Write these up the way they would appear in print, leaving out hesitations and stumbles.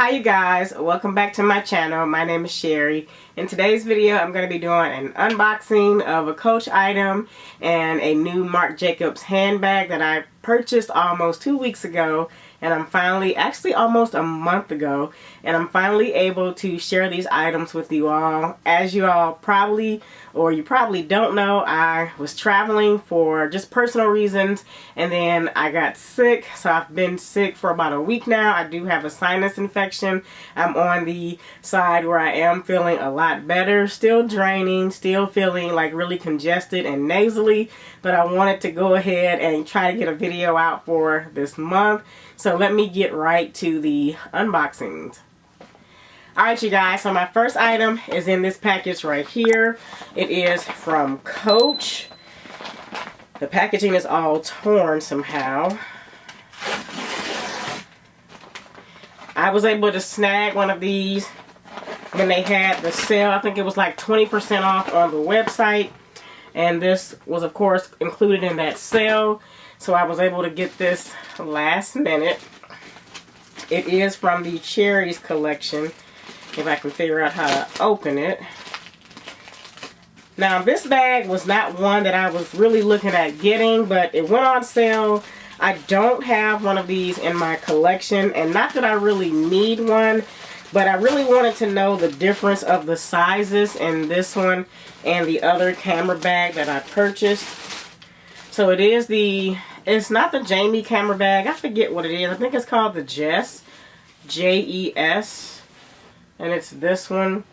Hi you guys, welcome back to my channel. My name is Sherry. In today's video I'm going to be doing an unboxing of a Coach item and a new Marc Jacobs handbag that I purchased almost 2 weeks ago, and I'm finally, actually almost a month ago, and I'm finally able to share these items with you all. As you all probably, or you probably don't know, I was traveling for just personal reasons, and then I got sick, so I've been sick for about a week now. I do have a sinus infection. I'm on the side where I am feeling a lot better, still draining, still feeling like really congested and nasally, but I wanted to go ahead and try to get a video out for this month. So let me get right to the unboxings. Alright you guys, so my first item is in this package right here. It is from Coach. The packaging is all torn somehow. I was able to snag one of these when they had the sale. I think it was like 20% off on the website. And this was of course included in that sale. So I was able to get this last minute. It is from the Cherries collection, if I can figure out how to open it. Now this bag was not one that I was really looking at getting, but it went on sale. I don't have one of these in my collection, and not that I really need one, but I really wanted to know the difference of the sizes in this one and the other camera bag that I purchased. So it is it's not the Jamie camera bag. I forget what it is. I think it's called the Jess. J-E-S. And it's this one.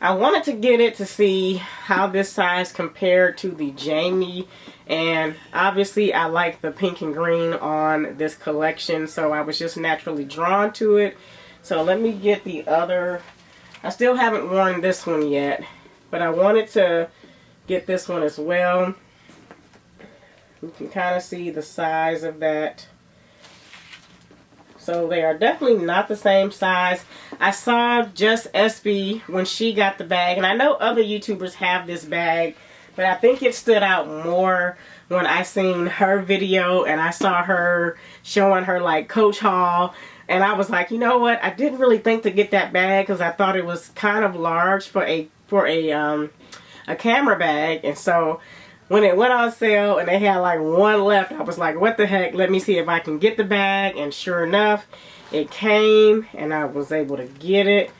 I wanted to get it to see how this size compared to the Jamie. And obviously I like the pink and green on this collection. So I was just naturally drawn to it. So let me get the other. I still haven't worn this one yet, but I wanted to get this one as well. You can kind of see the size of that. So they are definitely not the same size. I saw Just SB when she got the bag, and I know other YouTubers have this bag, but I think it stood out more when I seen her video and I saw her showing her like Coach haul. And I was like, you know what? I didn't really think to get that bag because I thought it was kind of large for a camera bag. And so when it went on sale and they had like one left, I was like, what the heck? Let me see if I can get the bag. And sure enough, it came and I was able to get it.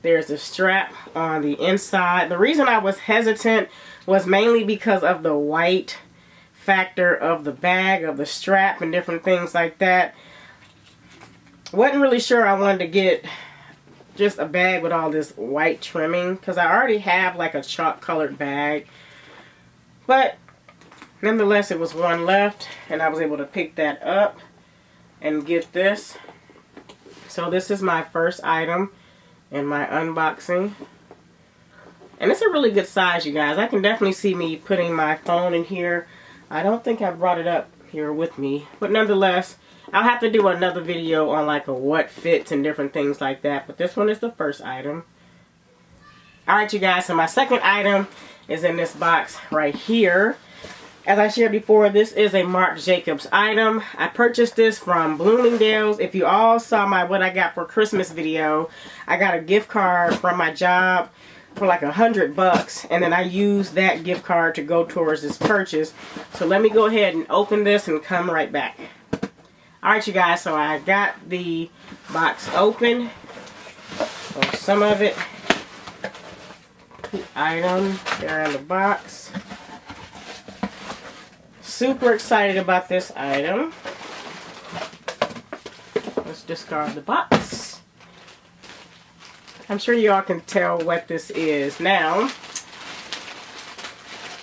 There's a strap on the inside. The reason I was hesitant was mainly because of the white factor of the bag, of the strap and different things like that. Wasn't really sure I wanted to get just a bag with all this white trimming because I already have like a chalk colored bag. But nonetheless, it was one left and I was able to pick that up and get this. So this is my first item in my unboxing. And it's a really good size, you guys. I can definitely see me putting my phone in here. I don't think I brought it up here with me, but nonetheless, I'll have to do another video on like a what fits and different things like that. But this one is the first item. Alright you guys, so my second item is in this box right here. As I shared before, this is a Marc Jacobs item. I purchased this from Bloomingdales. If you all saw my what I got for Christmas video, I got a gift card from my job for like $100, and then I used that gift card to go towards this purchase. So let me go ahead and open this and come right back. Alright you guys, so I got the box open. So some of it, the item there in the box. Super excited about this item. Let's discard the box. I'm sure you all can tell what this is now.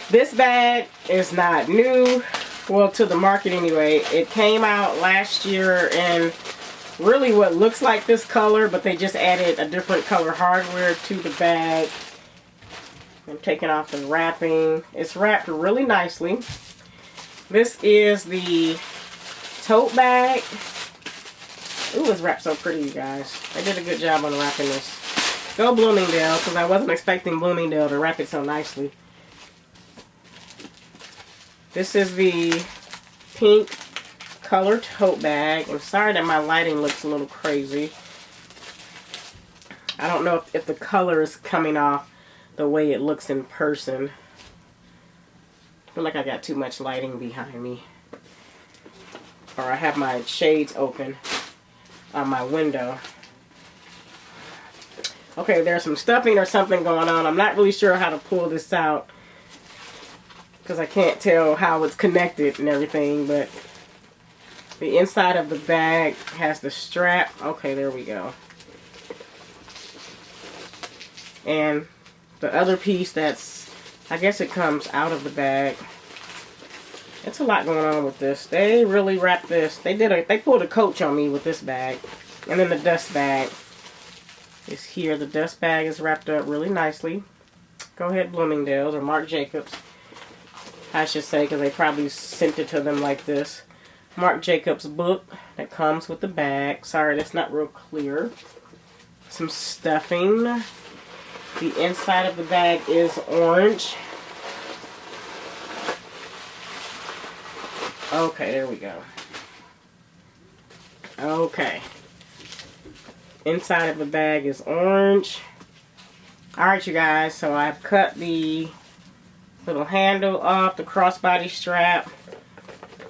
This bag is not new. Well, to the market anyway. It came out last year in really what looks like this color, but they just added a different color hardware to the bag. I'm taking off the wrapping. It's wrapped really nicely. This is the tote bag. Ooh, it's wrapped so pretty, you guys. They did a good job on wrapping this. Go Bloomingdales, because I wasn't expecting Bloomingdale to wrap it so nicely. This is the pink color tote bag. I'm sorry that my lighting looks a little crazy. I don't know if the color is coming off the way it looks in person. I feel like I got too much lighting behind me. Or I have my shades open on my window. Okay, there's some stuffing or something going on. I'm not really sure how to pull this out because I can't tell how it's connected and everything, but the inside of the bag has the strap. Okay, there we go. And the other piece that's, I guess it comes out of the bag. It's a lot going on with this. They really wrapped this. They pulled a coach on me with this bag. And then the dust bag is here. The dust bag is wrapped up really nicely. Go ahead, Bloomingdales, or Marc Jacobs, I should say, because they probably sent it to them like this. Marc Jacobs book that comes with the bag. Sorry, that's not real clear. Some stuffing. The inside of the bag is orange. Okay, there we go. Okay. Inside of the bag is orange. Alright, you guys, so I've cut the little handle off, the crossbody strap.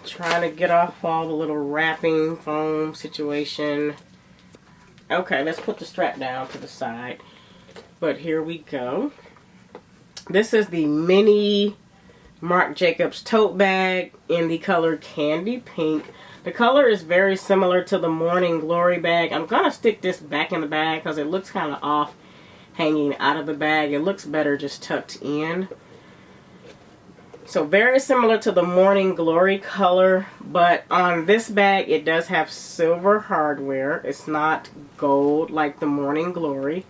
Trying to get off all the little wrapping foam situation. Okay, let's put the strap down to the side. But here we go. This is the mini Marc Jacobs tote bag in the color Candy Pink. The color is very similar to the Morning Glory bag. I'm going to stick this back in the bag because it looks kind of off hanging out of the bag. It looks better just tucked in. So very similar to the Morning Glory color, but on this bag it does have silver hardware. It's not gold like the Morning Glory.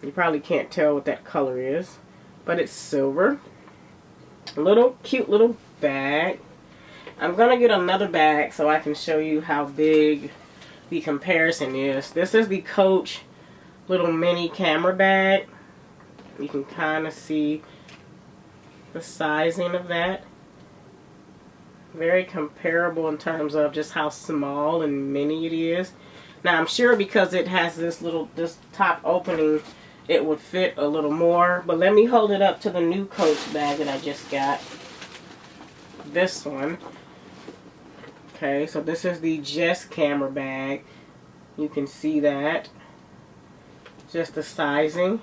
You probably can't tell what that color is, but it's silver. A little cute little bag. I'm going to get another bag so I can show you how big the comparison is. This is the Coach little mini camera bag. You can kind of see the sizing of that. Very comparable in terms of just how small and mini it is. Now I'm sure because it has this top opening, it would fit a little more. But let me hold it up to the new Coach bag that I just got. This one. Okay, so this is the Just camera bag. You can see that. Just the sizing.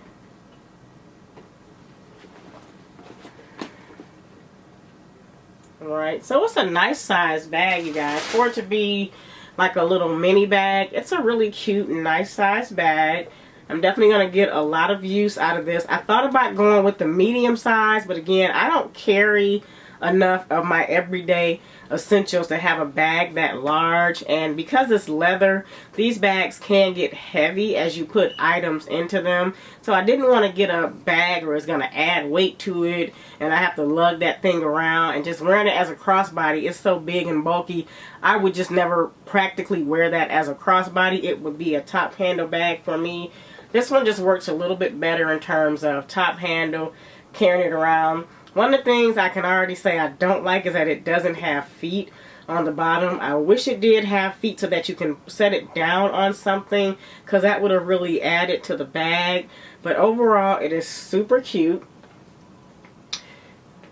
Alright, so it's a nice size bag, you guys. For it to be like a little mini bag, it's a really cute and nice size bag. I'm definitely going to get a lot of use out of this. I thought about going with the medium size, but again, I don't carry enough of my everyday essentials to have a bag that large, and because it's leather, these bags can get heavy as you put items into them. So I didn't want to get a bag where it's going to add weight to it and I have to lug that thing around, and just wearing it as a crossbody, it's so big and bulky. I would just never practically wear that as a crossbody. It would be a top handle bag for me. This one just works a little bit better in terms of top handle, carrying it around. One of the things I can already say I don't like is that it doesn't have feet on the bottom. I wish it did have feet so that you can set it down on something, because that would have really added to the bag. But overall, it is super cute.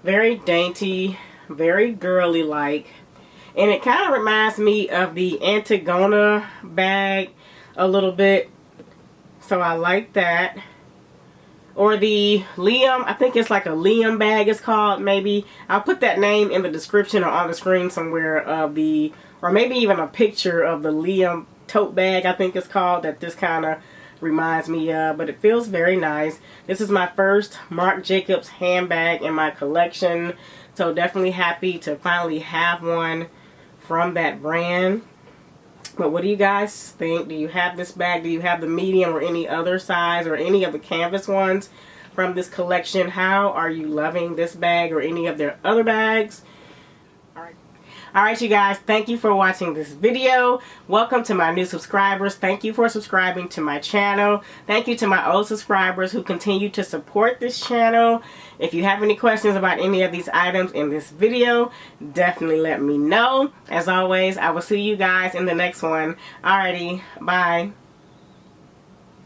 Very dainty, very girly-like. And it kind of reminds me of the Antigona bag a little bit. So I like that. Or the Liam, I think it's like a Liam bag it's called, maybe. I'll put that name in the description or on the screen somewhere of the, or maybe even a picture of the Liam tote bag, I think it's called, that this kind of reminds me of. But it feels very nice. This is my first Marc Jacobs handbag in my collection. So definitely happy to finally have one from that brand. But what do you guys think? Do you have this bag? Do you have the medium or any other size or any of the canvas ones from this collection? How are you loving this bag or any of their other bags? Alright, you guys, thank you for watching this video. Welcome to my new subscribers. Thank you for subscribing to my channel. Thank you to my old subscribers who continue to support this channel. If you have any questions about any of these items in this video, definitely let me know. As always, I will see you guys in the next one. Alrighty, bye.